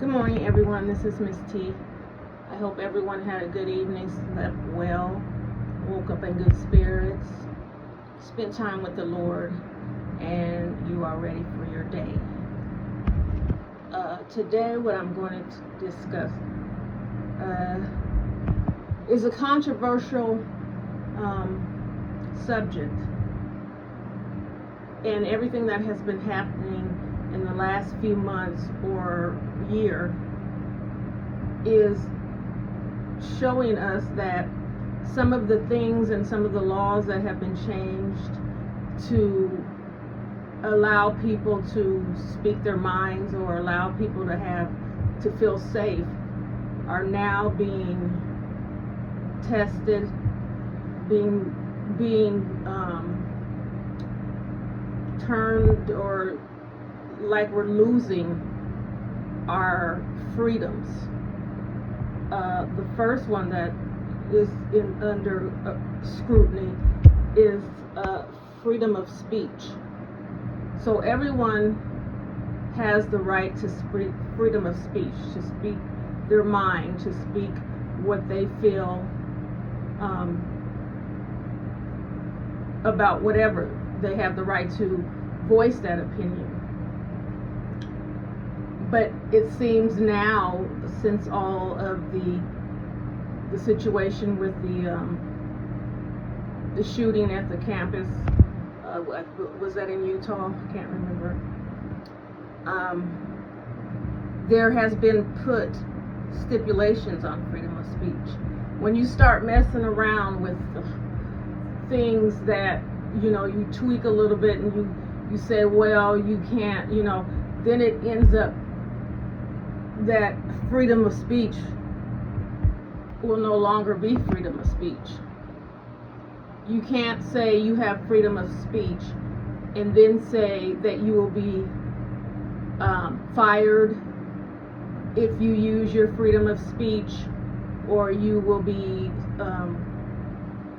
Good morning, everyone. This is Miss T. I hope everyone had a good evening, slept well, woke up in good spirits, spent time with the Lord, and you are ready for your day. Today, what I'm going to discuss is a controversial subject, and everything that has been happening in the last few months or year is showing us that some of the things and some of the laws that have been changed to allow people to speak their minds or allow people to feel safe are now being tested, being turned, or like we're losing our freedoms. The first one that is under scrutiny is freedom of speech. So everyone has the right to speak, freedom of speech, to speak their mind, to speak what they feel about whatever. They have the right to voice that opinion. But it seems now, since all of the situation with the shooting at the campus, was that in Utah? I can't remember. There has been put stipulations on freedom of speech. When you start messing around with things that, you tweak a little bit and you say, well, you can't, then it ends up that freedom of speech will no longer be freedom of speech. You can't say you have freedom of speech and then say that you will be fired if you use your freedom of speech, or you will be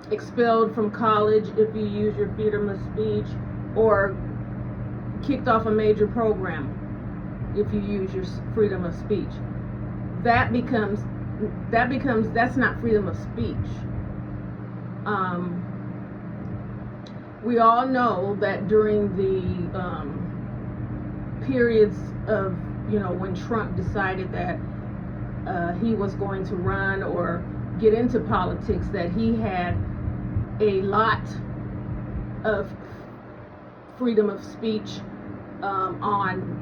expelled from college if you use your freedom of speech, or kicked off a major program if you use your freedom of speech. That's not freedom of speech. We all know that during the periods of, when Trump decided that he was going to run or get into politics, that he had a lot of freedom of speech on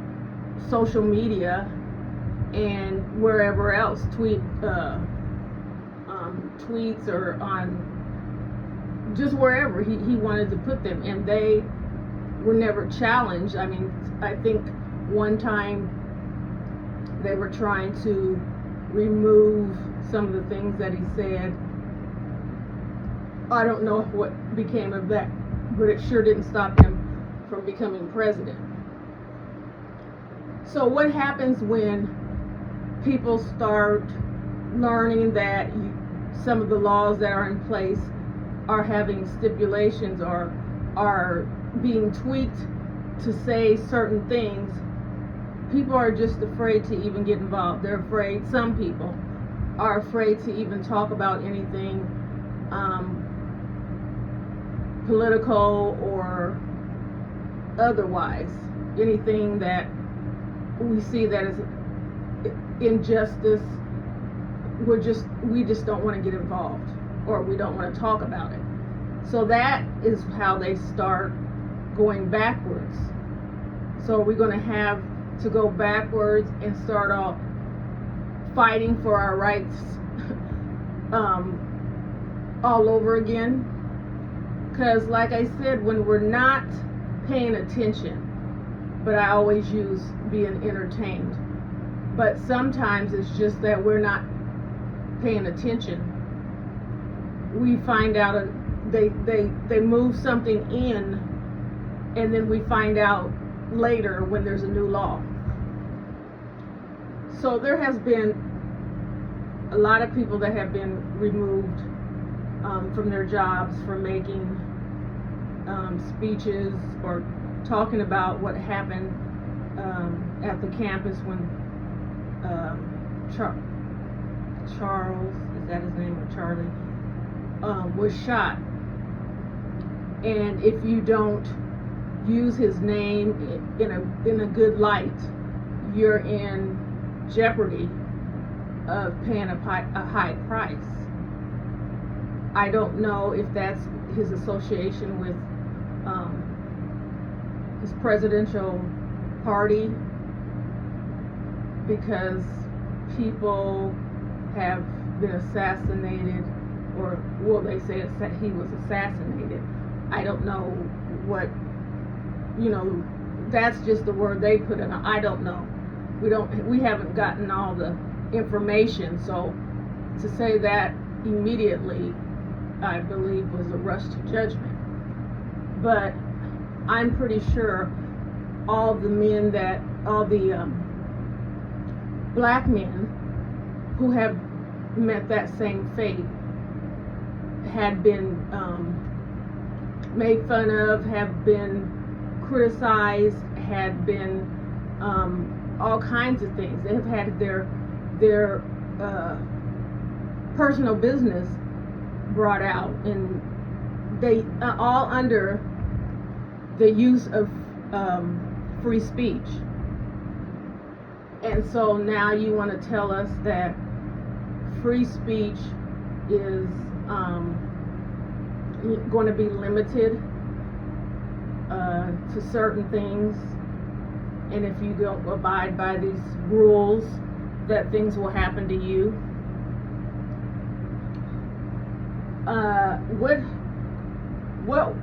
social media and wherever else, tweets or on just wherever he wanted to put them, and they were never challenged. I mean, I think one time they were trying to remove some of the things that he said. I don't know what became of that, but it sure didn't stop him from becoming president. So what happens when people start learning that some of the laws that are in place are having stipulations or are being tweaked to say certain things? People are just afraid to even get involved. They're afraid, some people are afraid to even talk about anything political or otherwise, anything that we see that is injustice. We just don't want to get involved, or we don't want to talk about it. So that is how they start going backwards. So we're going to have to go backwards and start off fighting for our rights all over again. Because like I said, when we're not paying attention, but I always use being entertained, but sometimes it's just that we're not paying attention. We find out they move something in, and then we find out later when there's a new law. So there has been a lot of people that have been removed from their jobs for making speeches or talking about what happened at the campus when Charles, is that his name, or Charlie, was shot. And if you don't use his name in a good light, you're in jeopardy of paying a high price. I don't know if that's his association with his presidential party, because people have been assassinated, or well, they say he was assassinated. I don't know what, that's just the word they put in. I don't know. We haven't gotten all the information, so to say that immediately, I believe, was a rush to judgment. But I'm pretty sure all the black men who have met that same fate had been made fun of, have been criticized, had been all kinds of things. They have had their personal business brought out, and they all under the use of free speech. And so now you want to tell us that free speech is going to be limited to certain things, and if you don't abide by these rules, that things will happen to you. What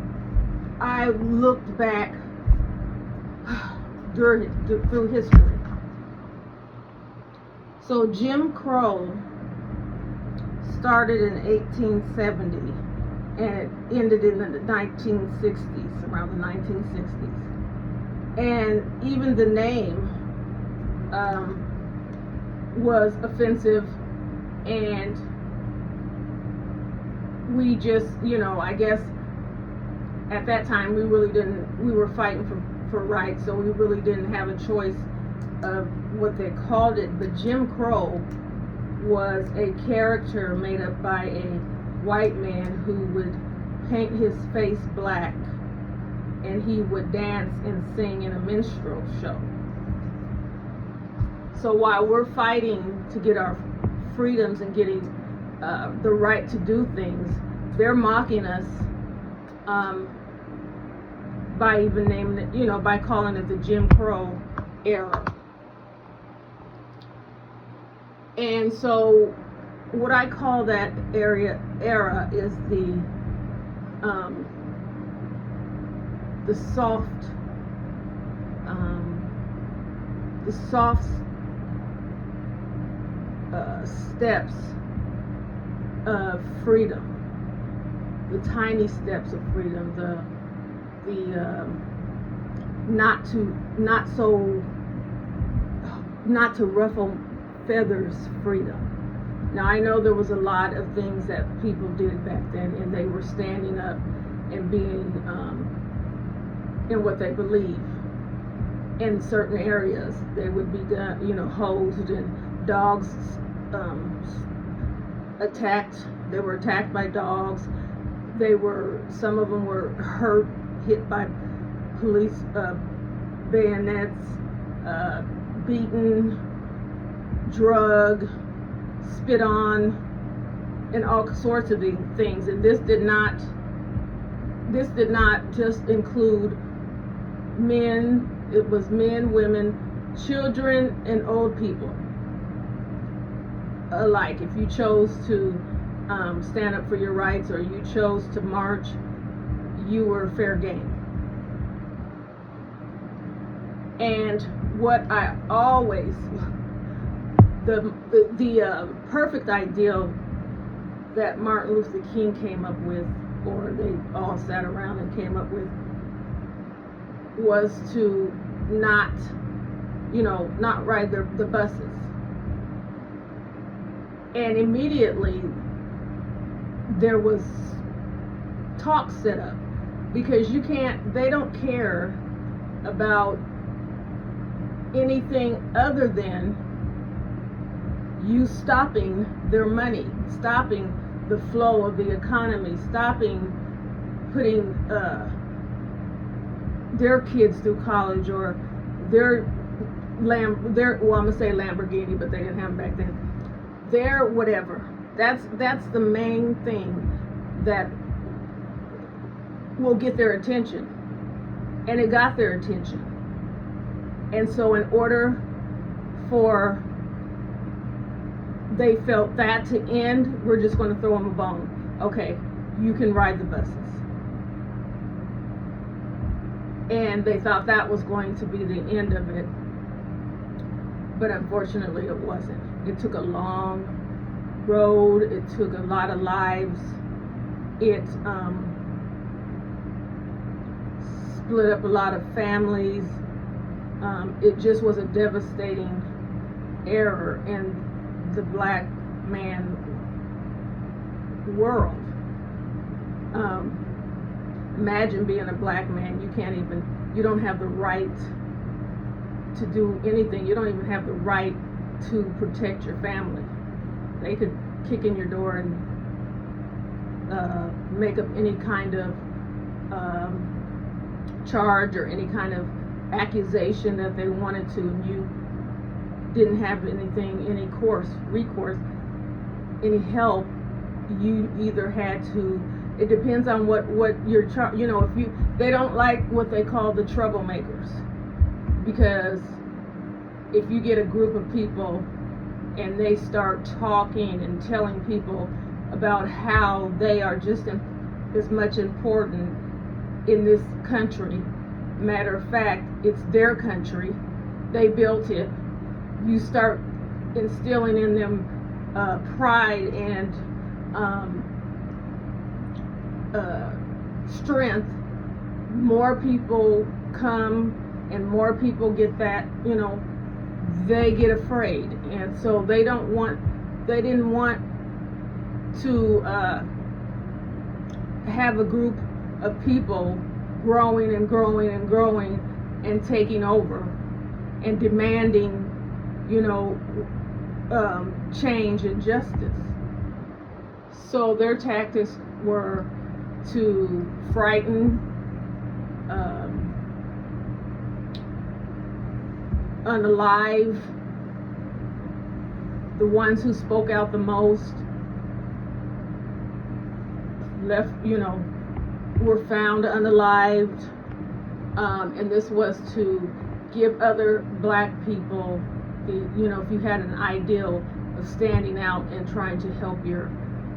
I looked back through history. So Jim Crow started in 1870 and it ended in the 1960s, around the 1960s. And even the name was offensive, and we just, I guess at that time we were fighting for rights, so we really didn't have a choice of what they called it. But Jim Crow was a character made up by a white man who would paint his face black, and he would dance and sing in a minstrel show. So while we're fighting to get our freedoms and getting the right to do things, they're mocking us by even naming it, by calling it the Jim Crow era. And so what I call that era is the soft steps of freedom, the tiny steps of freedom, the not to ruffle feathers freedom. Now I know there was a lot of things that people did back then, and they were standing up and being in what they believe. In certain areas, they would be hosed, and dogs attacked. They were attacked by dogs. Some of them were hit by police bayonets, beaten, drugged, spit on, and all sorts of these things. And this did not just include men. It was men, women, children, and old people alike. If you chose to stand up for your rights, or you chose to march, you were fair game. And what I always, the perfect ideal that Martin Luther King came up with, or they all sat around and came up with, was to not ride the buses. And immediately there was talk set up, because they don't care about anything other than you stopping their money, stopping the flow of the economy, stopping putting their kids through college, or their I'm gonna say Lamborghini, but they didn't have them back then. Their whatever. That's the main thing that will get their attention, and it got their attention. And so, in order for they felt that to end, we're just going to throw them a bone. Okay, you can ride the buses. And they thought that was going to be the end of it, but unfortunately it wasn't. It took a long road. It took a lot of lives. It split up a lot of families. It just was a devastating error in the black man world. Imagine being a black man. You don't have the right to do anything. You don't even have the right to protect your family. They could kick in your door and make up any kind of charge or any kind of accusation that they wanted to, and you didn't have anything, any recourse, any help. You either had to, it depends on what your they don't like what they call the troublemakers, because if you get a group of people and they start talking and telling people about how they are just as much important in this country, matter of fact, it's their country, they built it, you start instilling in them pride and strength, more people come and more people get that, they get afraid. And so they didn't want to have a group of people growing and growing and growing and taking over and demanding, change and justice. So their tactics were to frighten, unalive the ones who spoke out the most, were found unalived, and this was to give other black people if you had an ideal of standing out and trying to help your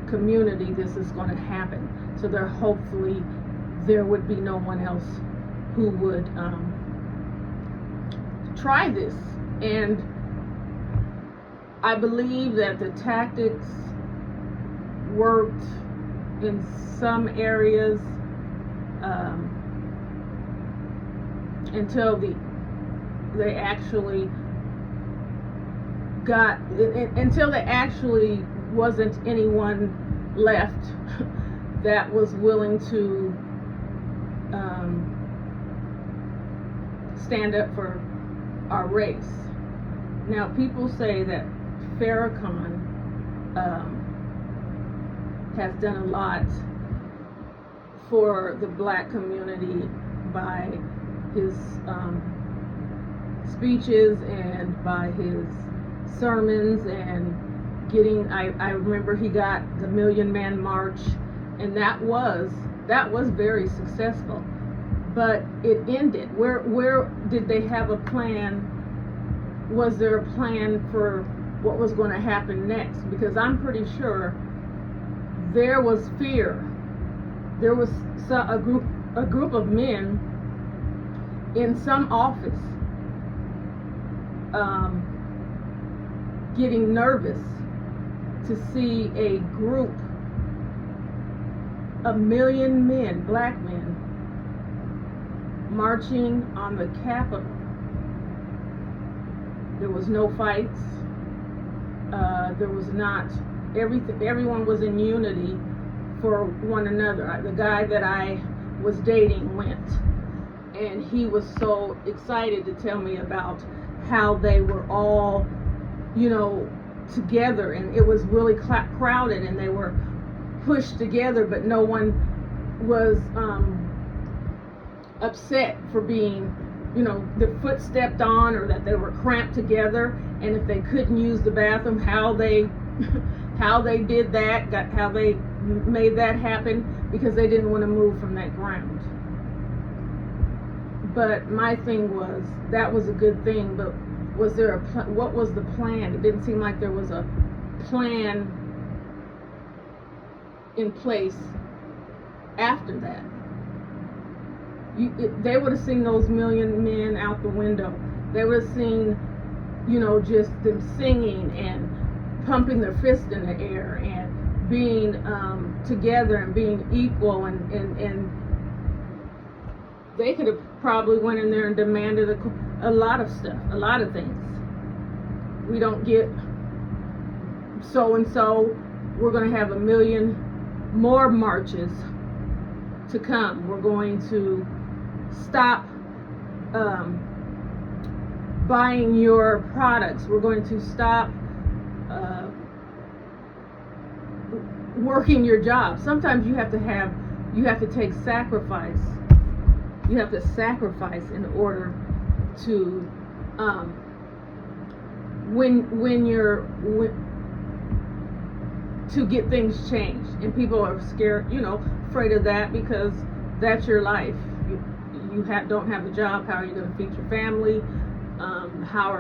community, this is going to happen. So hopefully there would be no one else who would try this. And I believe that the tactics worked in some areas until they actually wasn't anyone left that was willing to stand up for our race. Now, people say that Farrakhan has done a lot for the black community by his speeches and by his sermons, and I remember he got the Million Man March, and that was very successful, but it ended. Where did they have a plan? Was there a plan for what was going to happen next? Because I'm pretty sure there was fear. There was a group of men in some office getting nervous to see a group, a million men, black men, marching on the Capitol. There was no fights. There was not everything. Everyone was in unity for one another. The guy that I was dating went, and he was so excited to tell me about how they were all, together, and it was really crowded, and they were pushed together, but no one was upset for being, their foot stepped on, or that they were cramped together, and if they couldn't use the bathroom, how they did that, how they made that happen, because they didn't want to move from that ground. But my thing was, that was a good thing, but was there what was the plan? It didn't seem like there was a plan in place after that. They would have seen those million men out the window. They would have seen, just them singing and pumping their fist in the air and being together and being equal, and they could have probably went in there and demanded a lot of stuff, a lot of things. We don't get so and so. We're going to have 1 million more marches to come. We're going to stop buying your products. We're going to stop working your job. Sometimes you have to take sacrifice. You have to sacrifice in order to to get things changed. And people are scared, afraid of that, because that's your life. You don't have a job. How are you going to feed your family? How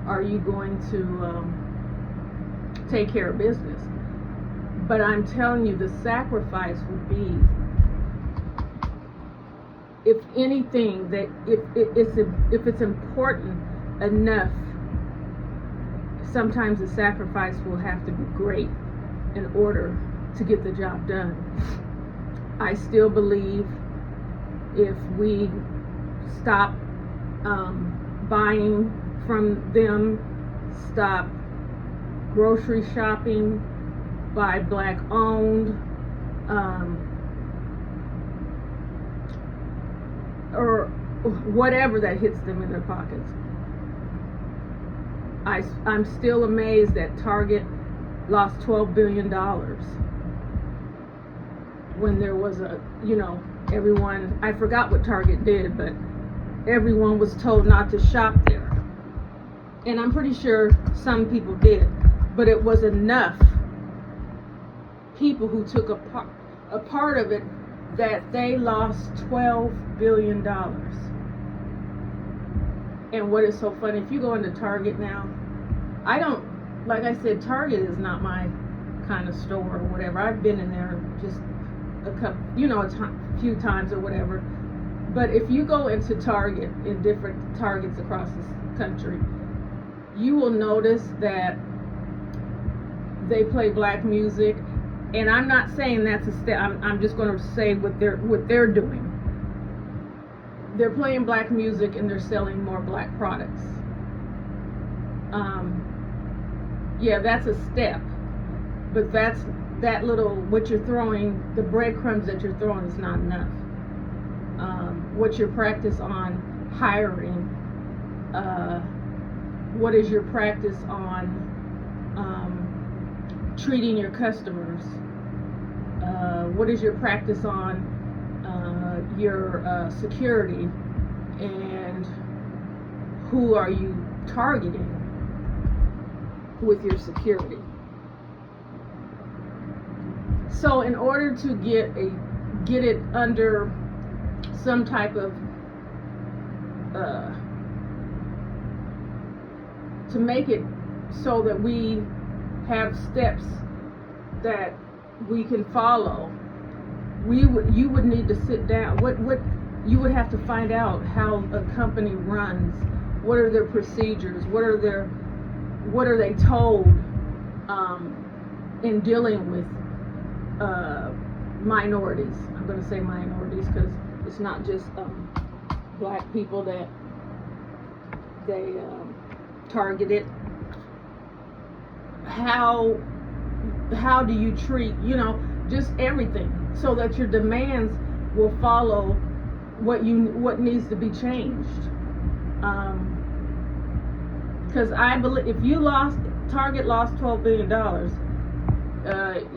are you going to take care of business? But I'm telling you, the sacrifice would be, if anything, that if it's important enough, sometimes the sacrifice will have to be great in order to get the job done. I still believe if we stop buying from them, stop grocery shopping, buy black owned, or whatever that hits them in their pockets. I'm still amazed that Target lost $12 billion when there was everyone, I forgot what Target did, but everyone was told not to shop there. And I'm pretty sure some people did, but it was enough people who took a part of it that they lost $12 billion. And what is so funny, if you go into Target now, like I said, Target is not my kind of store or whatever. I've been in there just a couple, a few times or whatever. But if you go into Target, in different Targets across this country, you will notice that they play black music. And I'm not saying that's a step. I'm just going to say what they're doing. They're playing black music and they're selling more black products. Yeah, that's a step, but that little, what you're throwing, the breadcrumbs that you're throwing is not enough. What's your practice on hiring? What is your practice on treating your customers? What is your practice on your security? And who are you targeting with your security? So in order to get it under some type of to make it so that we have steps that we can follow, you would need to sit down. What you would have to find out how a company runs. What are their procedures? What are they told in dealing with minorities? I'm going to say minorities because it's not just black people that they targeted. How do you treat, just everything, so that your demands will follow what needs to be changed. Because I believe if Target lost $12 billion,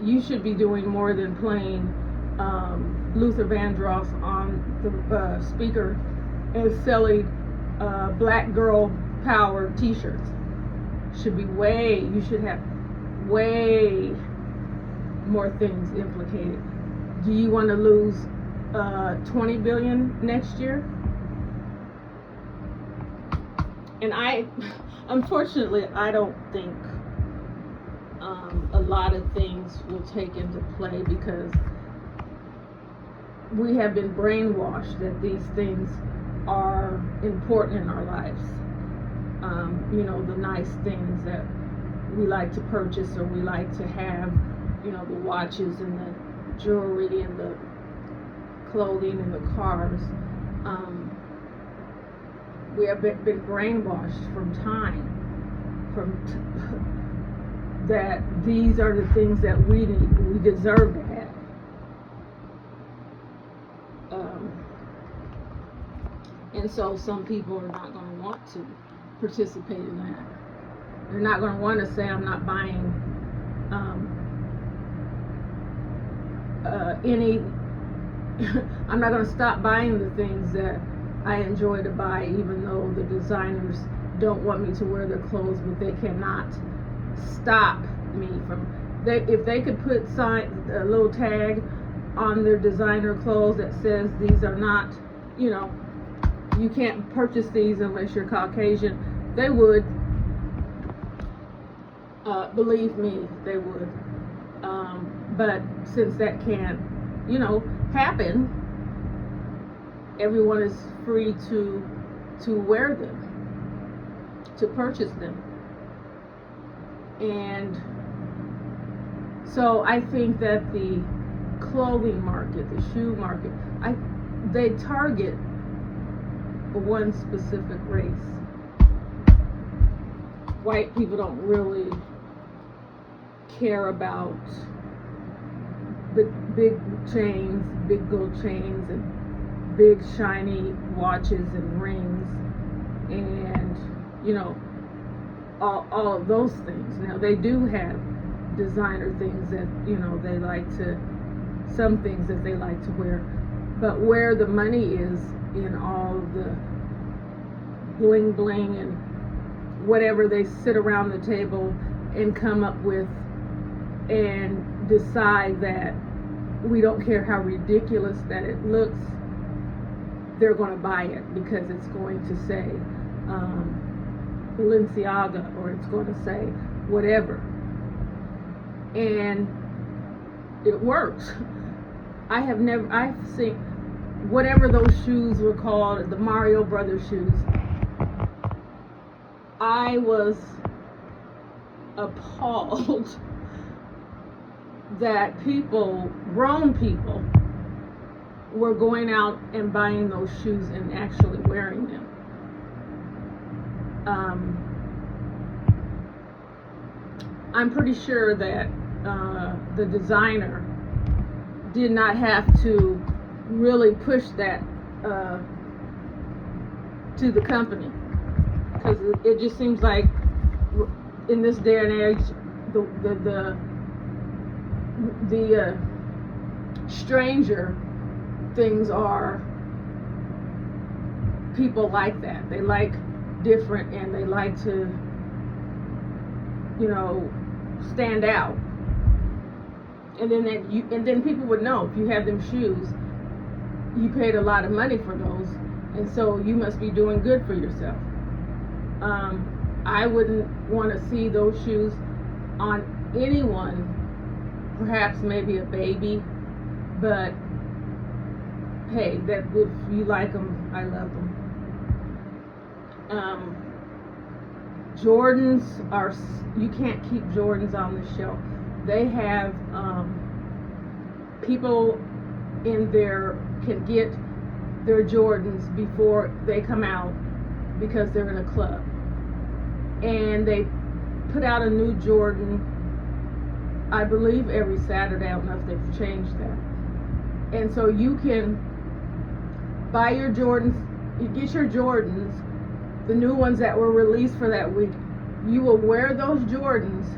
you should be doing more than playing Luther Vandross on the speaker and selling black girl power t-shirts. You should have way more things implicated. Do you want to lose 20 billion next year? And unfortunately, I don't think a lot of things will take into play, because we have been brainwashed that these things are important in our lives. The nice things that we like to purchase, or we like to have, the watches and the jewelry and the clothing and the cars. We have been brainwashed that these are the things that we deserve to have. And so some people are not going to want to participate in that. They're not going to want to say, I'm not buying I'm not going to stop buying the things that I enjoy to buy, even though the designers don't want me to wear their clothes, but they cannot stop me from. If they could put a little tag on their designer clothes that says these are not, you can't purchase these unless you're Caucasian, they would. Believe me, they would. But since that can't, happen, everyone is free to wear them, to purchase them. And so I think that the clothing market, the shoe market, they target one specific race. White people don't really care about the big chains, big gold chains, and big shiny watches and rings, and all of those things. Now they do have designer things that they like to, some things that they like to wear, but where the money is in all the bling bling and whatever they sit around the table and come up with and decide that we don't care how ridiculous that it looks, they're going to buy it because it's going to say Balenciaga, or it's going to say whatever, and it works. I've seen whatever those shoes were called, the Mario Brothers shoes. I was appalled that grown people, were going out and buying those shoes and actually wearing them. I'm pretty sure that the designer did not have to really push that to the company, because it just seems like in this day and age, the stranger things are people like that. They like different, and they like to stand out. And then people would know, if you have them shoes, you paid a lot of money for those, and so you must be doing good for yourself. I wouldn't want to see those shoes on anyone, perhaps maybe a baby, but hey, that if you like them, I love them. Jordans you can't keep Jordans on the shelf. They have people in there can get their Jordans before they come out because they're in a club, and they put out a new Jordan, I believe, every Saturday. I don't know if they've changed that. And so you can buy your Jordans, you get your Jordans the new ones that were released for that week, you will wear those Jordans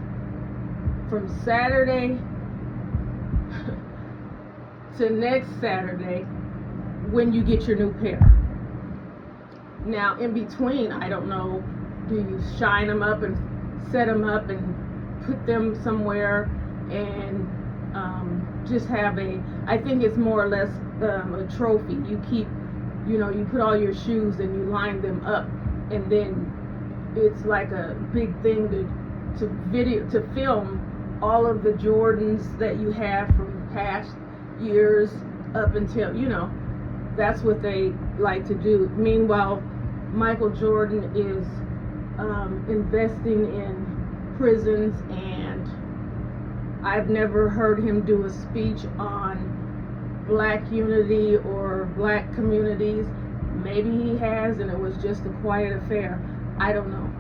from Saturday to next Saturday when you get your new pair. Now, in between, I don't know, do you shine them up and set them up and put them somewhere and just have I think it's more or less a trophy. You keep, you put all your shoes and you line them up, and then it's like a big thing to film all of the Jordans that you have from past years up until, that's what they like to do. Meanwhile, Michael Jordan is investing in prisons, and I've never heard him do a speech on black unity or black communities. Maybe he has, and it was just a quiet affair. I don't know.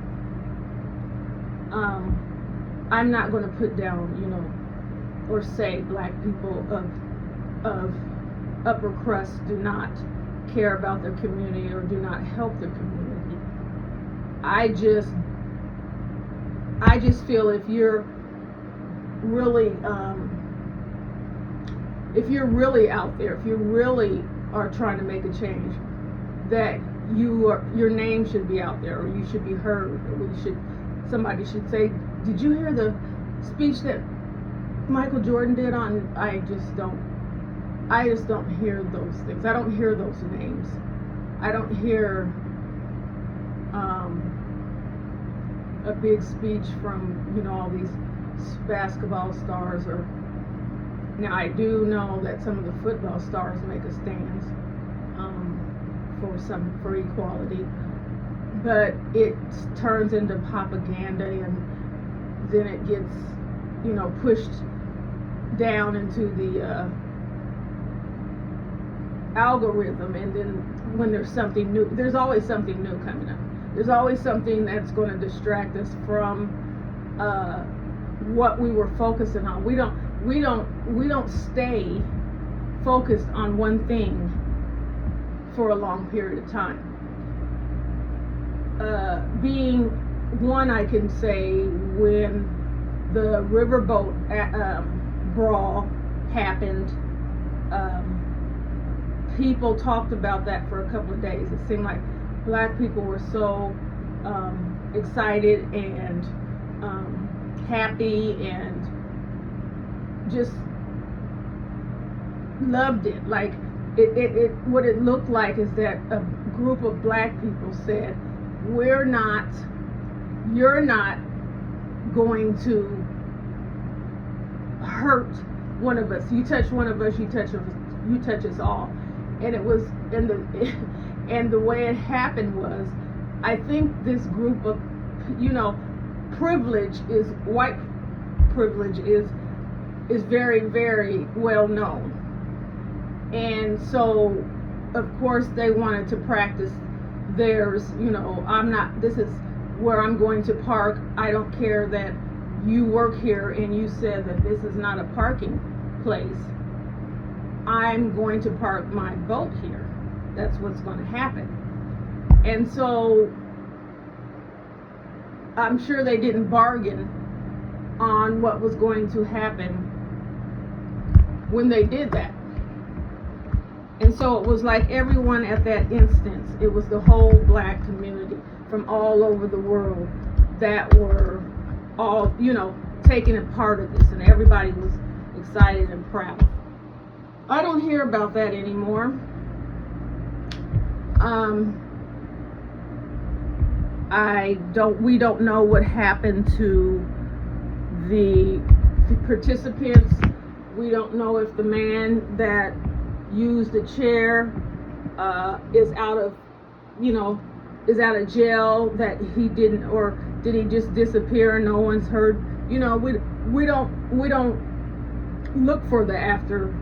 I'm not going to put down, or say black people of upper crust do not care about their community or do not help their community. I just feel if you're really out there, if you really are trying to make a change, that your name should be out there, or you should be heard, or somebody should say, did you hear the speech that Michael Jordan did on? I just don't hear those things. I don't hear those names. I don't hear a big speech from all these basketball stars. Or now I do know that some of the football stars make a stand for equality, but it turns into propaganda, and then it gets pushed down into the algorithm, and then when there's something new, there's always something new coming up. There's always something that's going to distract us from what we were focusing on. We don't stay focused on one thing for a long period of time. Being one, I can say when the riverboat brawl happened, people talked about that for a couple of days. It seemed like black people were so excited and happy and just loved it. Like it what it looked like is that a group of black people said, you're not going to hurt one of us. You touch one of us, you touch us all. And it was and the way it happened was, I think this group of white privilege is very, very well known. And so of course they wanted to practice theirs. This is where I'm going to park. I don't care that you work here and you said that this is not a parking place. I'm going to park my boat here. That's what's going to happen. And so I'm sure they didn't bargain on what was going to happen when they did that. And so it was like everyone at that instance, it was the whole black community from all over the world that were all, taking a part of this, and everybody was excited and proud. I don't hear about that anymore. We don't know what happened to the participants. We don't know if the man that used the chair is out of jail, that he didn't, or did he just disappear and no one's heard? We don't look for the aftermath.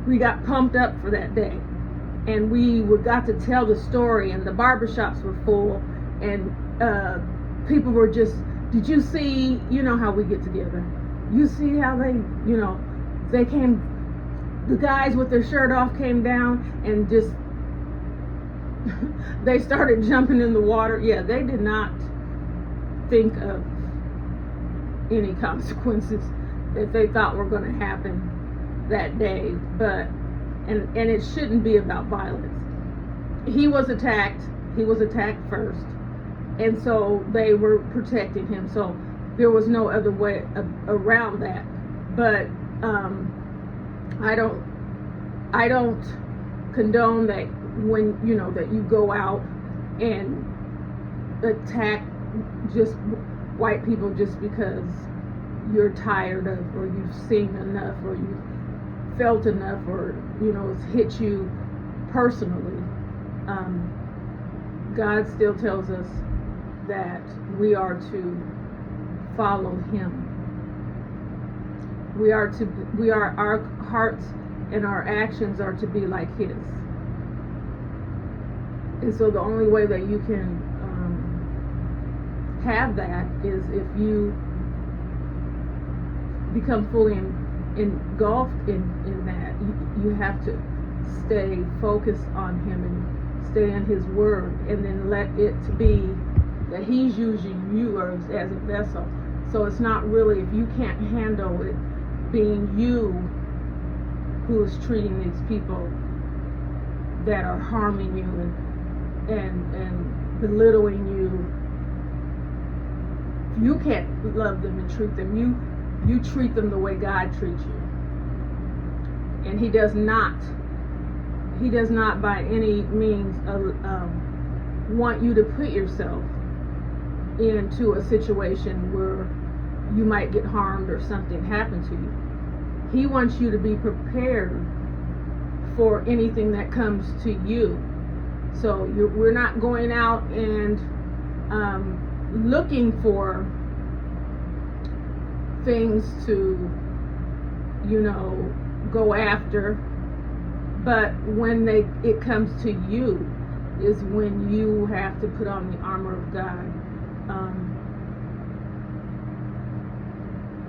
We got pumped up for that day, and we got to tell the story, and the barbershops were full, and people were just, did you see, how we get together? You see how they came, the guys with their shirt off came down and just they started jumping in the water. Yeah, they did not think of any consequences that they thought were going to happen that day. But and it shouldn't be about violence. He was attacked first, and so they were protecting him, so there was no other way around that. But I don't condone that when that you go out and attack just white people just because you're tired of, or you've seen enough, or you've felt enough, or it's hit you personally. God still tells us that we are to follow Him. Our hearts and our actions are to be like His. And so the only way that you can have that is if you become fully engulfed in that. You have to stay focused on Him and stay in His Word, and then let it be that He's using you as a vessel. So it's not really, if you can't handle it being you who is treating these people that are harming you and belittling you, you can't love them and treat them. You treat them the way God treats you. And He does not by any means want you to put yourself into a situation where you might get harmed or something happen to you. He wants you to be prepared for anything that comes to you. So we're not going out and looking for things to go after, but when it comes to you is when you have to put on the armor of God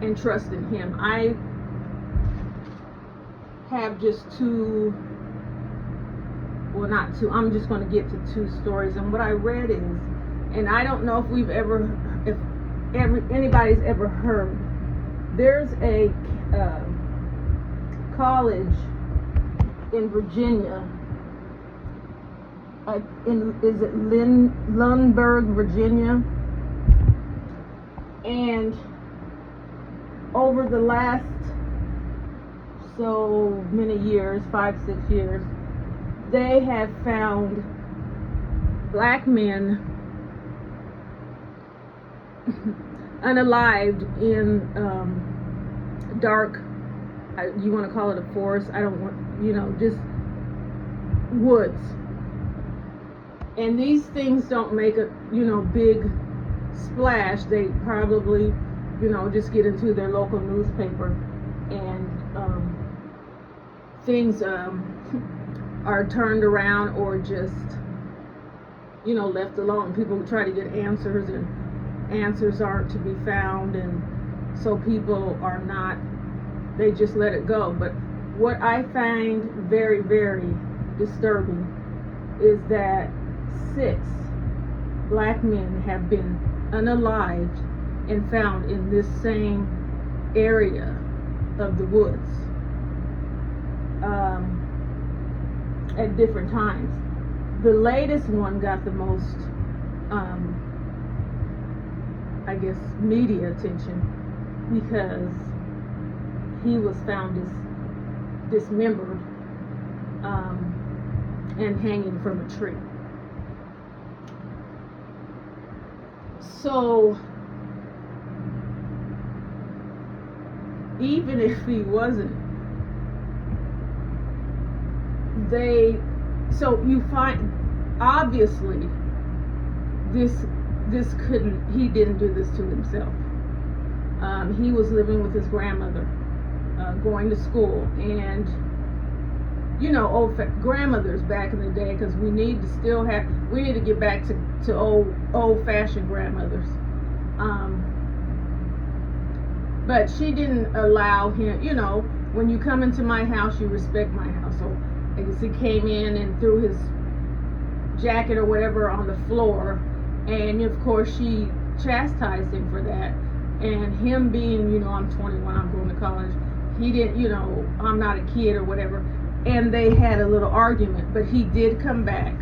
and trust in Him. I have just I'm just going to get to two stories. And what I read is, and I don't know if anybody's ever heard, there's a college in Virginia. Is it Lundberg, Virginia? And over the last so many years, 5-6 years, they have found black men unalived in dark, you want to call it a forest, I don't want, just woods. And these things don't make a big splash. They probably just get into their local newspaper, and things are turned around or just left alone. People try to get answers, and answers aren't to be found, and so people are not, they just let it go. But what I find very, very disturbing is that 6 black men have been unalived and found in this same area of the woods at different times. The latest one got the most media attention because he was found dismembered and hanging from a tree. So even if he wasn't, so you find, obviously he didn't do this to himself. He was living with his grandmother, going to school, and old grandmothers back in the day, because we need to get back to old-fashioned grandmothers. But she didn't allow him, when you come into my house, you respect my house. So I guess he came in and threw his jacket or whatever on the floor, and of course she chastised him for that. And him being, I'm 21, I'm going to college, he didn't, I'm not a kid or whatever, and they had a little argument, but he did come back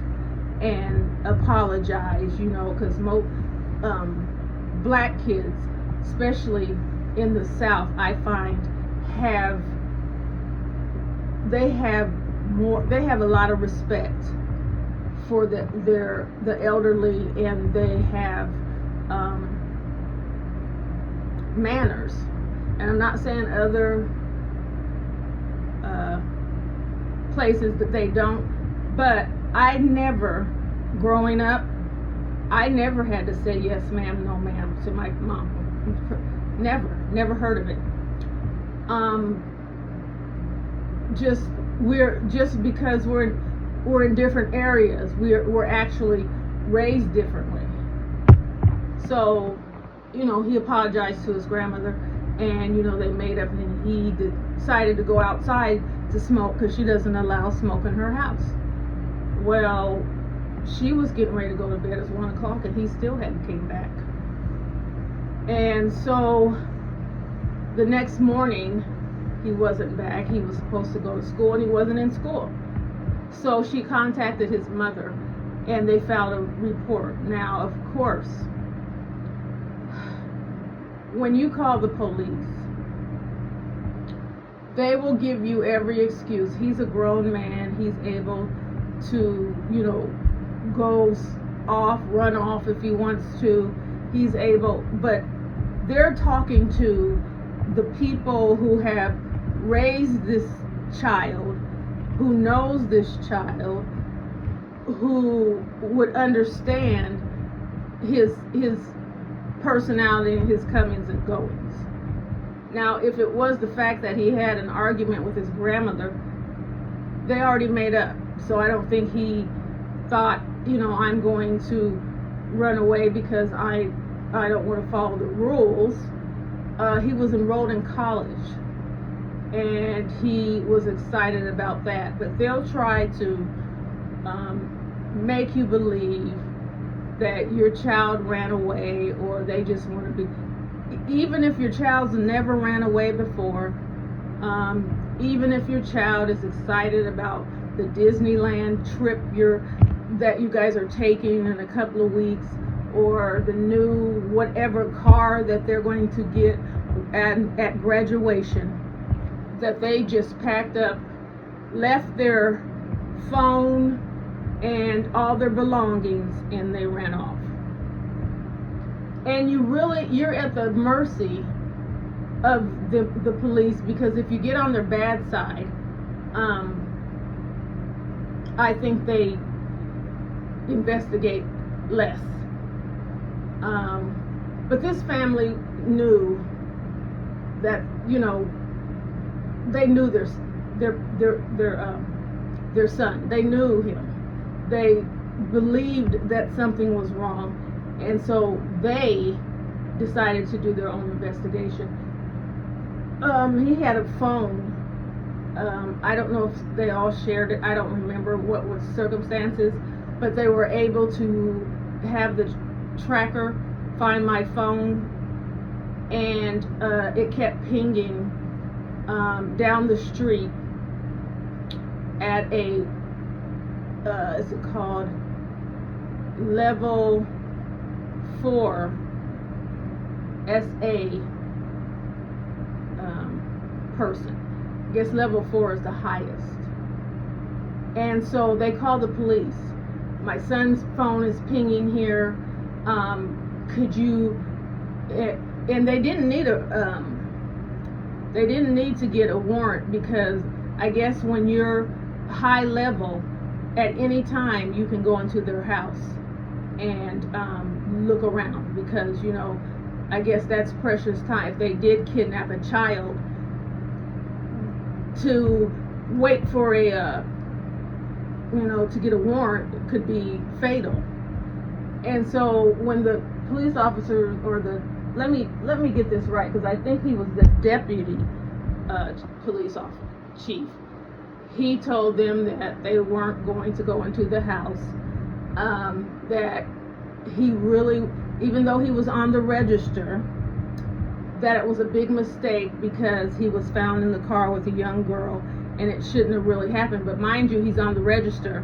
and apologize, because most black kids, especially in the South, I find they have a lot of respect for the elderly, and they have manners. And I'm not saying other places that they don't, but growing up, I never had to say yes ma'am, no ma'am to my mom. Never heard of it. Just because we're in different areas, we're actually raised differently. So, he apologized to his grandmother, and they made up, and he decided to go outside to smoke because she doesn't allow smoke in her house. Well, she was getting ready to go to bed. It was 1 o'clock, and he still hadn't came back. And so the next morning, he wasn't back. He was supposed to go to school, and he wasn't in school. So she contacted his mother, and they filed a report. Now, of course, when you call the police, they will give you every excuse. He's a grown man. He's able to, run off if he wants to. He's able, but they're talking to the people who have raised this child, who knows this child, who would understand his personality and his comings and goings. Now, if it was the fact that he had an argument with his grandmother, they already made up. So I don't think he thought, I'm going to run away because I don't want to follow the rules. He was enrolled in college, and he was excited about that. But they'll try to make you believe that your child ran away, or they just want to be. Even if your child's never ran away before, even if your child is excited about the Disneyland trip that you guys are taking in a couple of weeks, or the new whatever car that they're going to get at graduation, that they just packed up, left their phone and all their belongings, and they ran off. And you're at the mercy of the police, because if you get on their bad side, I think they investigate less. But this family knew that, they knew their son. They knew him. They believed that something was wrong, and so they decided to do their own investigation. He had a phone. I don't know if they all shared it. I don't remember what was circumstances, but they were able to have the tracker find my phone, and it kept pinging down the street at a is it called level 4 SA person. I guess level 4 is the highest. And so they called the police. My son's phone is pinging here. Could you? And they didn't need to get a warrant, because I guess when you're high level, at any time you can go into their house and look around, because I guess that's precious time. If they did kidnap a child, to wait for to get a warrant could be fatal. And so when the police officers, or let me get this right, because I think he was the deputy police chief. He told them that they weren't going to go into the house. that he really, even though he was on the register, that it was a big mistake because he was found in the car with a young girl and it shouldn't have really happened. But mind you, he's on the register,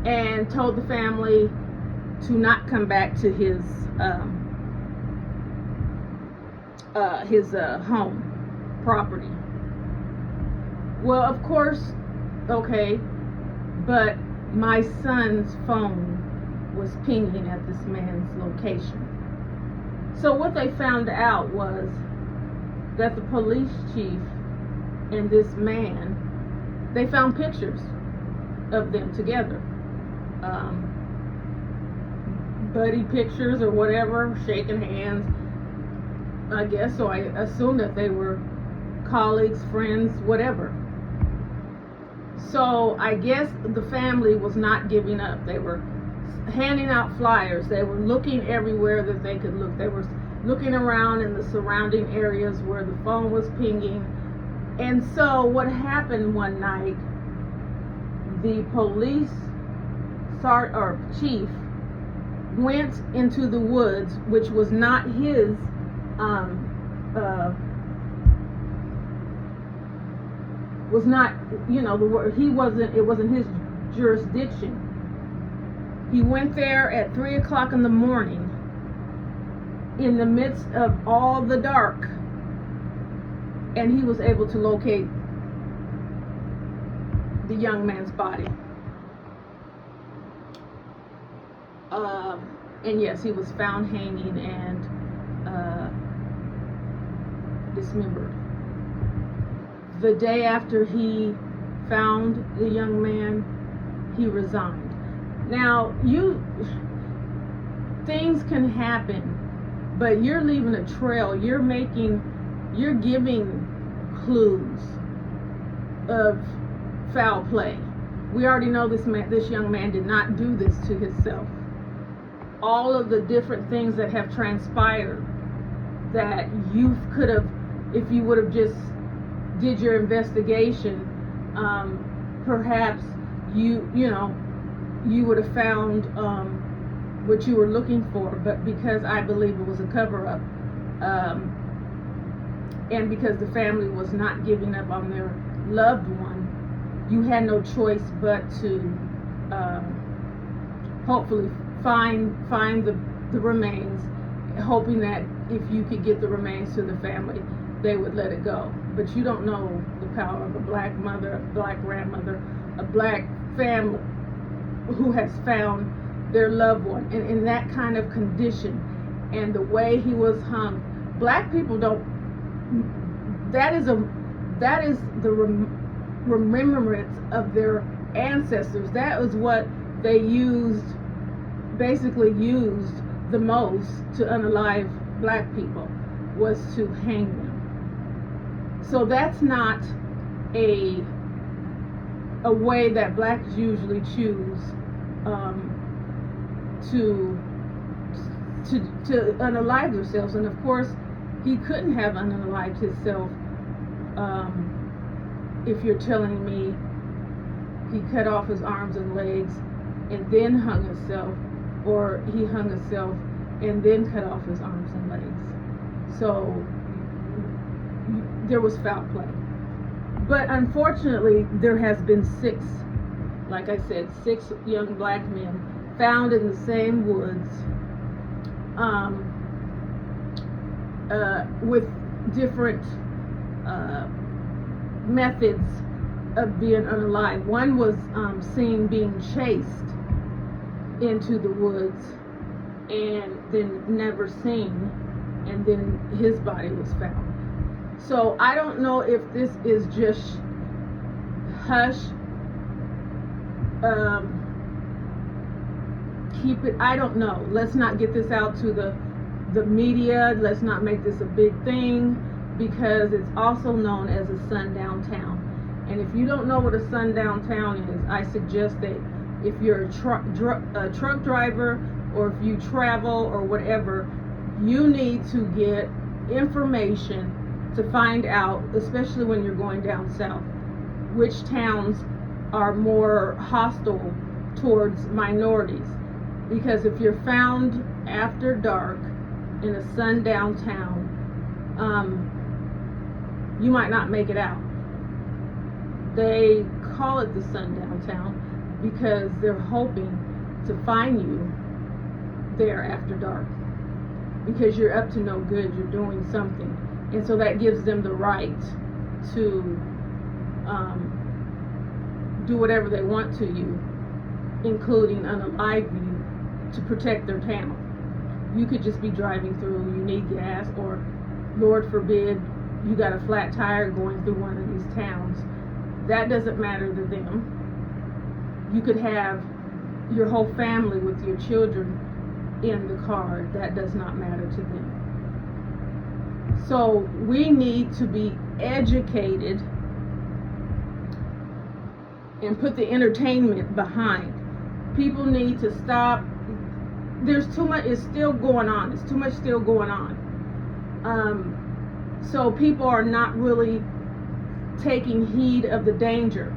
and told the family to not come back to his home property. Well, of course, okay, but my son's phone was pinging at this man's location. So what they found out was that the police chief and this man, they found pictures of them together. Buddy pictures or whatever, shaking hands, I guess. So I assumed that they were colleagues, friends, whatever. So I guess the family was not giving up. They were handing out flyers. They were looking everywhere that they could look. They were looking around in the surrounding areas where the phone was pinging. And so what happened one night, the police chief went into the woods, which was not his was not, it wasn't his jurisdiction. He went there at 3 o'clock in the morning in the midst of all the dark, and he was able to locate the young man's body. And yes, he was found hanging and dismembered. The day after he found the young man, he resigned. Now, things can happen, but you're leaving a trail. You're giving clues of foul play. We already know this young man did not do this to himself. All of the different things that have transpired that you could have, if you would have just did your investigation, perhaps you would have found what you were looking for. But because I believe it was a cover-up, and because the family was not giving up on their loved one, you had no choice but to hopefully find the remains, hoping that if you could get the remains to the family, they would let it go. But you don't know the power of a black mother, a black grandmother, a black family who has found their loved one, and in that kind of condition, and the way he was hung. Black people don't. That is the remembrance of their ancestors. That was what they basically used the most to unalive black people, was to hang them. So that's not a way that blacks usually choose to unalive themselves. And of course, he couldn't have unalived himself if you're telling me he cut off his arms and legs and then hung himself, or he hung himself and then cut off his arms and legs. So there was foul play. But unfortunately, there has been 6 young black men found in the same woods, with different methods of being unalive. One was seen being chased into the woods and then never seen, and then his body was found. So I don't know if this is just hush, keep it, I don't know. Let's not get this out to the media. Let's not make this a big thing, because it's also known as a sundown town. And if you don't know what a sundown town is, I suggest that if you're a truck driver, or if you travel or whatever, you need to get information to find out, especially when you're going down south, which towns are more hostile towards minorities, because if you're found after dark in a sundown town, you might not make it out. They call it the sundown town because they're hoping to find you there after dark, because you're up to no good, you're doing something, and so that gives them the right to do whatever they want to you, including unalive you, to protect their town. You could just be driving through, you need gas, or Lord forbid, you got a flat tire going through one of these towns. That doesn't matter to them. You could have your whole family with your children in the car. That does not matter to them. So we need to be educated and put the entertainment behind. People need to stop. There's too much, it's still going on. It's too much still going on. So people are not really taking heed of the danger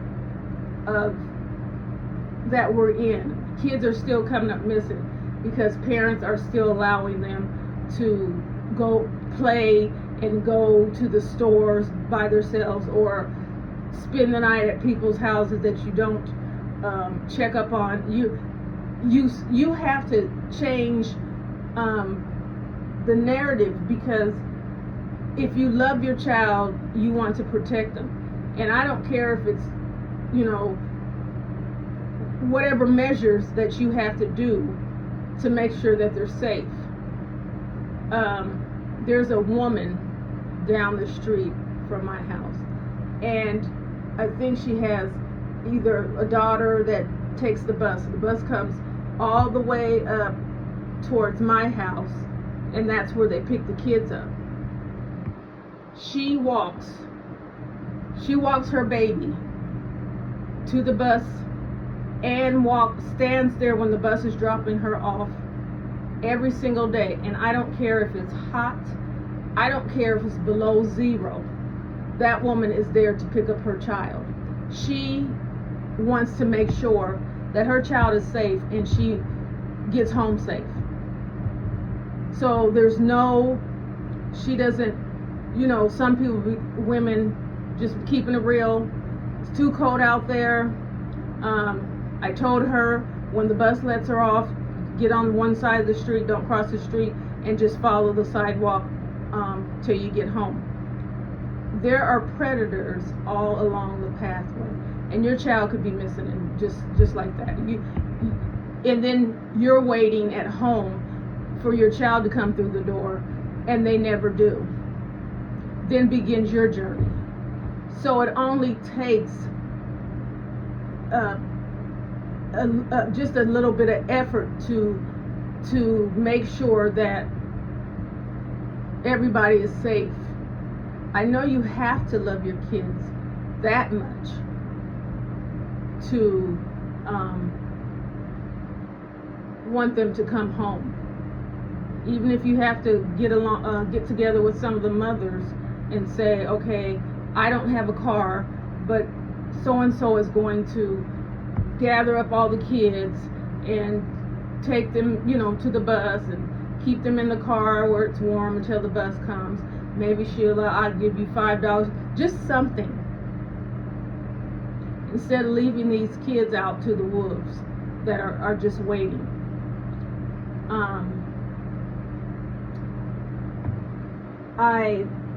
of that we're in. Kids are still coming up missing because parents are still allowing them to go play and go to the stores by themselves, or spend the night at people's houses that you don't check up on. You have to change the narrative, because if you love your child, you want to protect them. And I don't care if it's, whatever measures that you have to do to make sure that they're safe. There's a woman down the street from my house, and I think she has either a daughter that takes the bus. The bus comes all the way up towards my house, and that's where they pick the kids up. She walks her baby to the bus and stands there when the bus is dropping her off every single day. And I don't care if it's hot, I don't care if it's below zero. That woman is there to pick up her child. She wants to make sure that her child is safe and she gets home safe. So she doesn't, some people, women, just keeping it real. It's too cold out there. I told her, when the bus lets her off, get on one side of the street, don't cross the street, and just follow the sidewalk till you get home. There are predators all along the pathway, and your child could be missing, and just like that. And then you're waiting at home for your child to come through the door, and they never do. Then begins your journey. So it only takes just a little bit of effort to make sure that everybody is safe. I know you have to love your kids that much to want them to come home. Even if you have to get together with some of the mothers and say, okay, I don't have a car, but so-and-so is going to gather up all the kids and take them, to the bus and keep them in the car where it's warm until the bus comes. Maybe I'll give you $5, just something, instead of leaving these kids out to the wolves that are just waiting.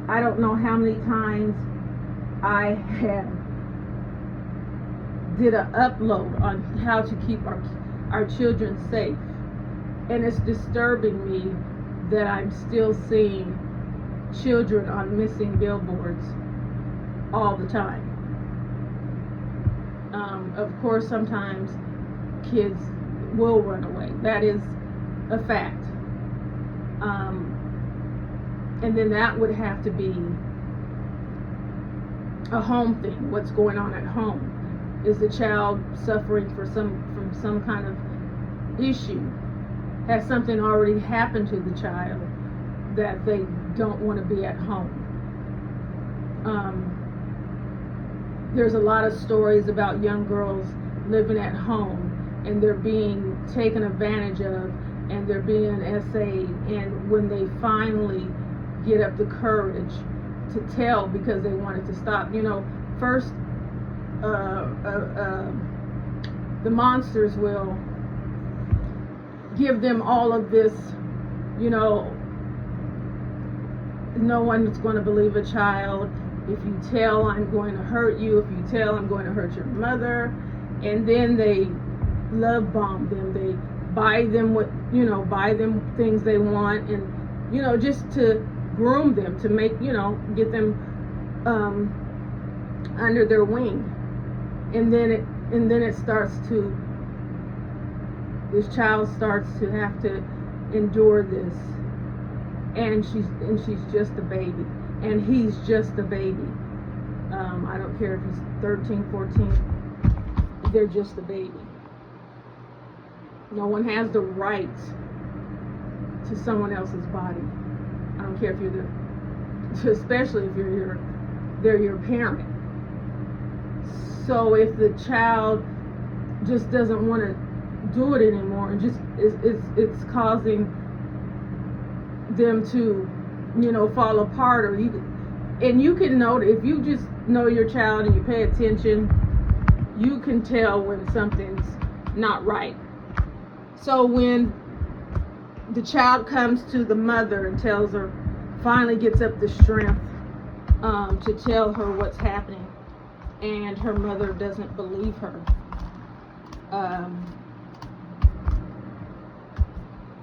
I don't know how many times I have did an upload on how to keep our children safe, and it's disturbing me that I'm still seeing children on missing billboards all the time. Of course, sometimes kids will run away. That is a fact. And then that would have to be a home thing. What's going on at home? Is the child suffering from some kind of issue? Has something already happened to the child that they don't want to be at home? There's a lot of stories about young girls living at home and they're being taken advantage of, and they're being essayed. And when they finally get up the courage to tell because they wanted to stop, first the monsters will give them all of this, no one's going to believe a child. If you tell, I'm going to hurt you. If you tell, I'm going to hurt your mother. And then they love bomb them. They buy them buy them things they want, and just to groom them, to make get them under their wing. And then it starts to, this child starts to have to endure this, and she's just a baby, and he's just a baby. I don't care if he's 13, 14, they're just a baby. No one has the right to someone else's body. I don't care if you're especially if they're your parent. So if the child just doesn't want to do it anymore, and just it's causing them to fall apart, or you can know, if you just know your child and you pay attention, you can tell when something's not right. So when the child comes to the mother and tells her, finally gets up the strength to tell her what's happening, and her mother doesn't believe her,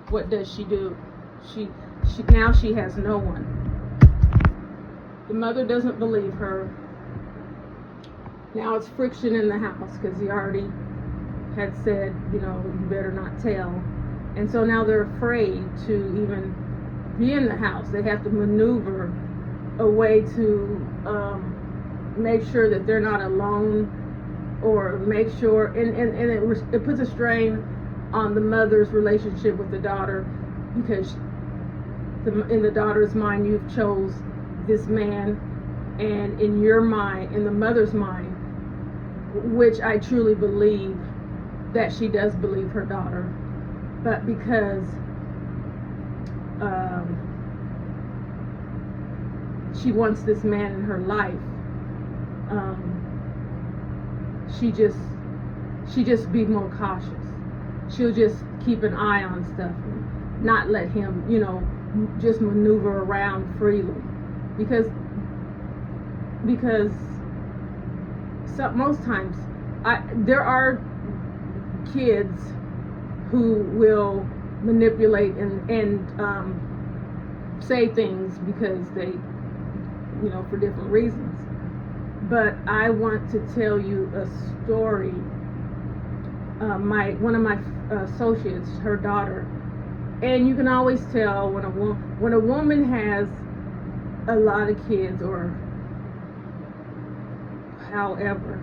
what does she do? She now she has no one. The mother doesn't believe her. Now it's friction in the house because he already had said, you better not tell. And so now they're afraid to even be in the house. They have to maneuver a way to make sure that they're not alone, or make sure, and it puts a strain on the mother's relationship with the daughter, because in the daughter's mind, you've chose this man, and in your mind, in the mother's mind, which I truly believe that she does believe her daughter, but because she wants this man in her life, she just be more cautious. She'll just keep an eye on stuff and not let him, just maneuver around freely, because most times there are kids who will manipulate and say things because they, for different reasons. But I want to tell you a story. One of my associates, her daughter, and you can always tell when a woman has a lot of kids, or however,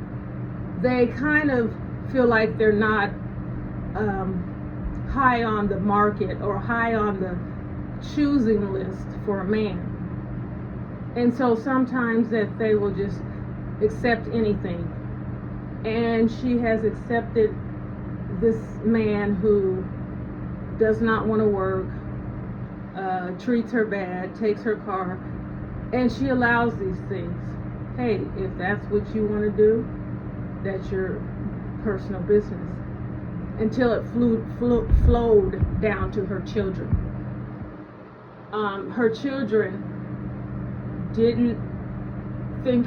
they kind of feel like they're not high on the market or high on the choosing list for a man. And so sometimes that they will just accept anything. And she has accepted this man who does not want to work, treats her bad, takes her car, and she allows these things. Hey, if that's what you want to do, that's your personal business. Until it flowed down to her children. Her children didn't think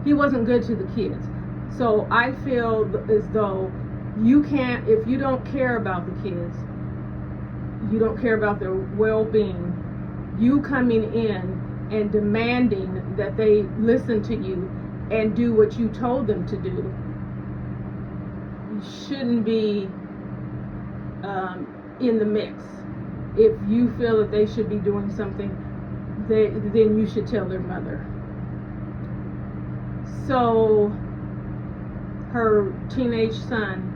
he wasn't good to the kids. So I feel as though you can't, if you don't care about the kids, you don't care about their well-being, you coming in and demanding that they listen to you and do what you told them to do, shouldn't be in the mix. If you feel that they should be doing something, then you should tell their mother. So her teenage son,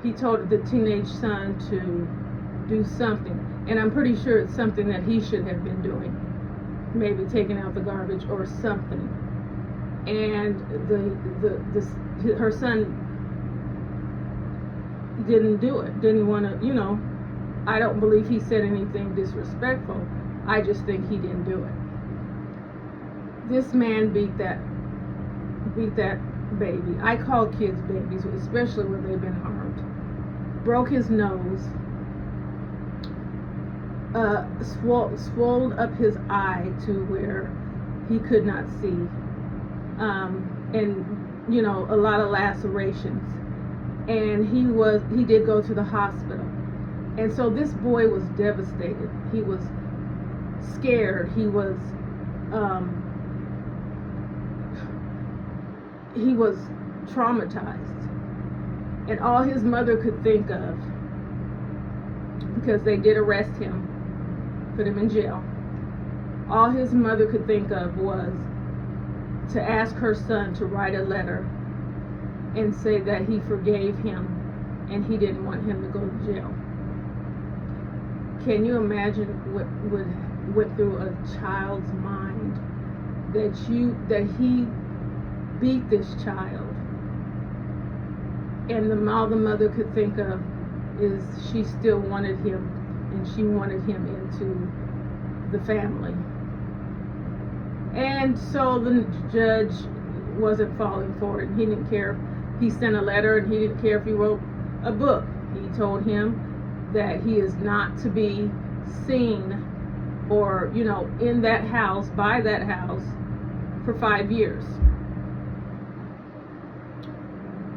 he told the teenage son to do something, and I'm pretty sure it's something that he should have been doing, maybe taking out the garbage or something. and her son didn't do it, didn't want to, I don't believe he said anything disrespectful. I just think he didn't do it. This man beat that baby. I call kids babies, especially when they've been harmed. Broke his nose, swelled up his eye to where he could not see, and a lot of lacerations. And he did go to the hospital. And so this boy was devastated. He was scared. He was traumatized. And all his mother could think of, because they did arrest him, put him in jail, all his mother could think of was to ask her son to write a letter and say that he forgave him and he didn't want him to go to jail. Can you imagine what went through a child's mind, that he beat this child, and all the mother could think of is she still wanted him, and she wanted him into the family. And so the judge wasn't falling for it, and he didn't care. He sent a letter, and he didn't care if he wrote a book. He told him that he is not to be seen or, in that house, by that house, for 5 years.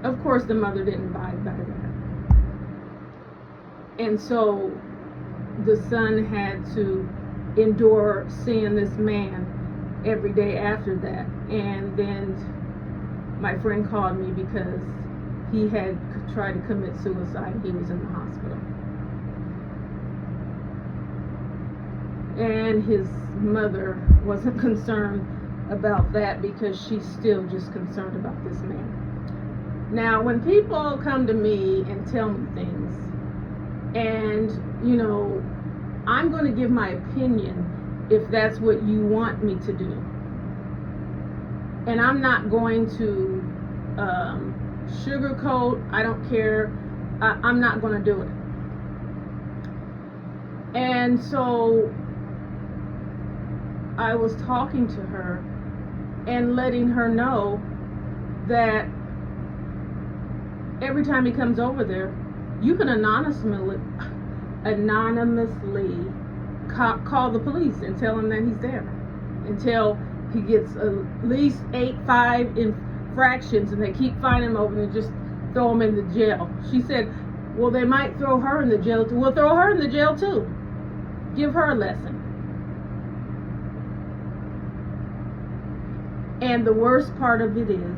Of course, the mother didn't abide by that. And so the son had to endure seeing this man every day after that. And then my friend called me because he had tried to commit suicide. He was in the hospital. And his mother wasn't concerned about that because she's still just concerned about this man. Now, when people come to me and tell me things, and, I'm going to give my opinion if that's what you want me to do. And I'm not going to sugarcoat. I don't care. I'm not going to do it. And so I was talking to her and letting her know that every time he comes over there, you can anonymously call the police and tell him that he's there until he gets at least 5 infractions, and they keep finding him over and they just throw him in the jail. She said, well, they might throw her in the jail too. We'll throw her in the jail too. Give her a lesson. And the worst part of it is,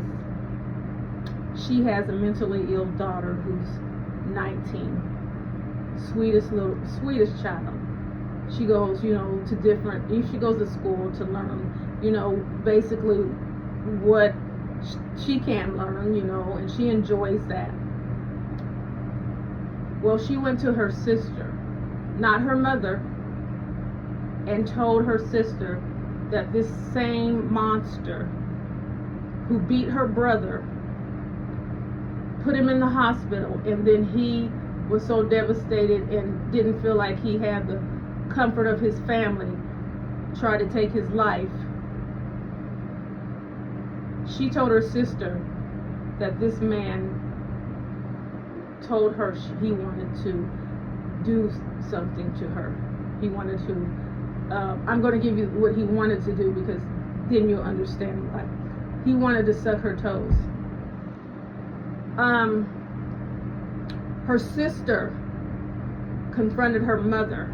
she has a mentally ill daughter who's 19. Sweetest child. She goes, she goes to school to learn, basically what she can learn, and she enjoys that. Well, she went to her sister, not her mother, and told her sister that this same monster who beat her brother, put him in the hospital, and then he was so devastated and didn't feel like he had the comfort of his family, tried to take his life. She told her sister that this man told her he wanted to do something to her. He wanted to, I'm going to give you what he wanted to do, because then you'll understand why. He wanted to suck her toes. Her sister confronted her mother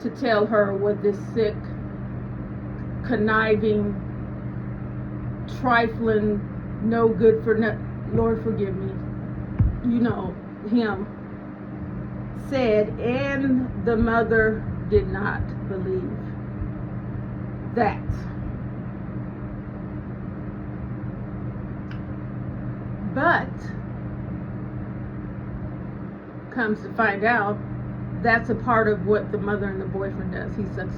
to tell her what this sick, conniving, trifling, no good for Lord forgive me, him said, and the mother did not believe that. But comes to find out, that's a part of what the mother and the boyfriend does. He sucks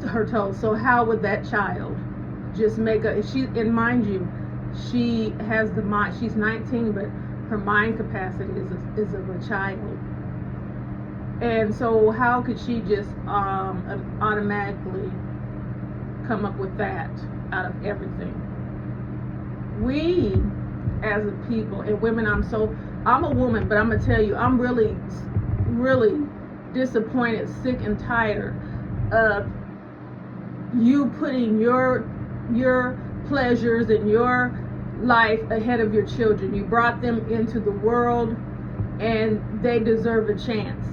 her toes. So how would that child just make a, she, and mind you, she has the mind, she's 19, but her mind capacity is of a child. And so how could she just automatically come up with that out of everything? We as a people and women, I'm a woman, but I'm gonna tell you, I'm really disappointed, sick and tired of you putting your pleasures and your life ahead of your children. You brought them into the world and they deserve a chance.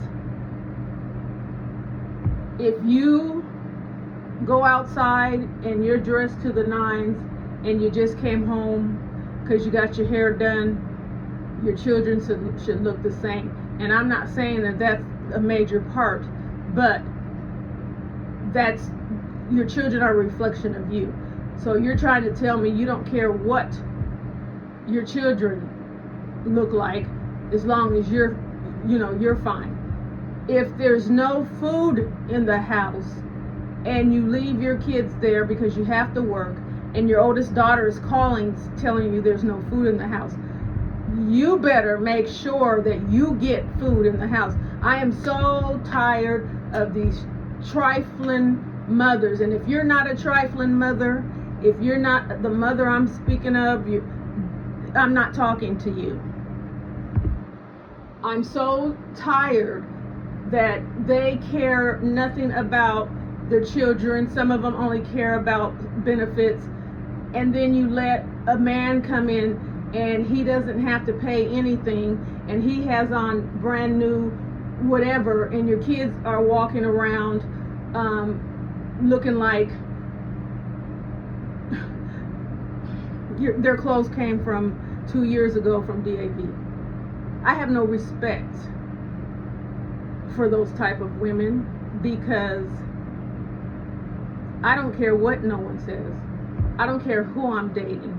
If you go outside and you're dressed to the nines and you just came home because you got your hair done, your children should look the same. And I'm not saying that that's a major part, but that's, your children are a reflection of you. So you're trying to tell me you don't care what your children look like as long as you're fine. If there's no food in the house and you leave your kids there because you have to work and your oldest daughter is calling telling you there's no food in the house, you better make sure that you get food in the house. I am so tired of these trifling mothers. And if you're not a trifling mother, if you're not the mother I'm speaking of, I'm not talking to you. I'm so tired that they care nothing about their children. Some of them only care about benefits. And then you let a man come in and he doesn't have to pay anything and he has on brand new whatever, and your kids are walking around looking like their clothes came from 2 years ago from DAV. I have no respect for those type of women because I don't care what no one says. I don't care who I'm dating.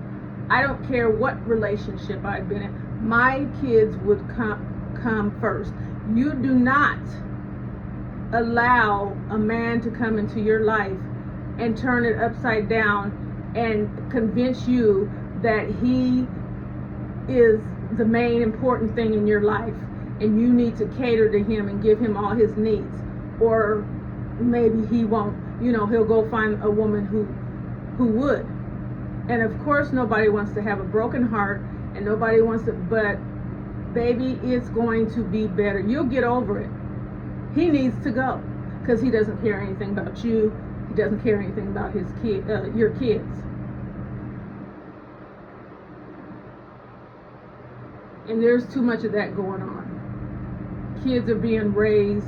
I don't care what relationship I've been in. My kids would come first. You do not allow a man to come into your life and turn it upside down and convince you that he is the main important thing in your life and you need to cater to him and give him all his needs. Or maybe he won't, he'll go find a woman who would. And of course nobody wants to have a broken heart and nobody wants to, but baby, it's going to be better. You'll get over it. He needs to go because he doesn't care anything about you. He doesn't care anything about his your kids. And there's too much of that going on. Kids are being raised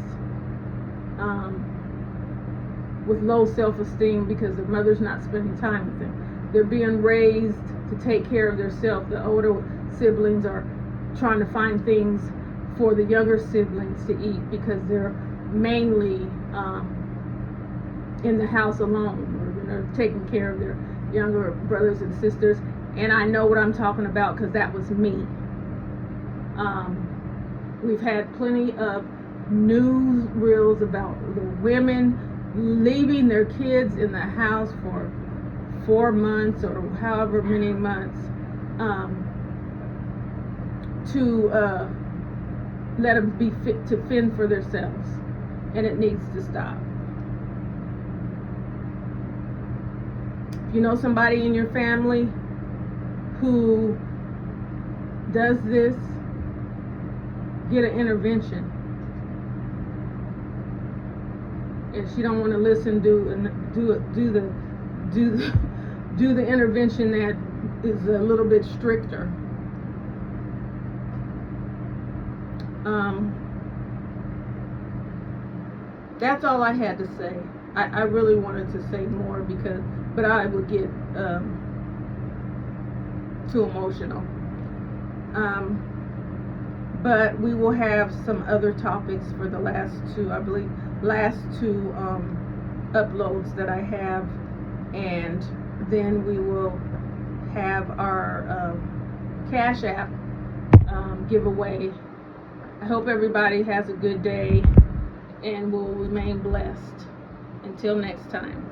with low self-esteem because their mother's not spending time with them. They're being raised to take care of themselves. The older siblings are trying to find things for the younger siblings to eat because they're mainly in the house alone, or they're taking care of their younger brothers and sisters. And I know what I'm talking about because that was me. We've had plenty of news reels about the women leaving their kids in the house for 4 months or however many months to let them be fit to fend for themselves, and it needs to stop. If you know somebody in your family who does this, get an intervention. If she don't want to listen, do the intervention that is a little bit stricter. That's all I had to say. I really wanted to say more but I would get too emotional. But we will have some other topics for the last two uploads that I have, and then we will have our Cash App giveaway. I hope everybody has a good day and will remain blessed. Until next time.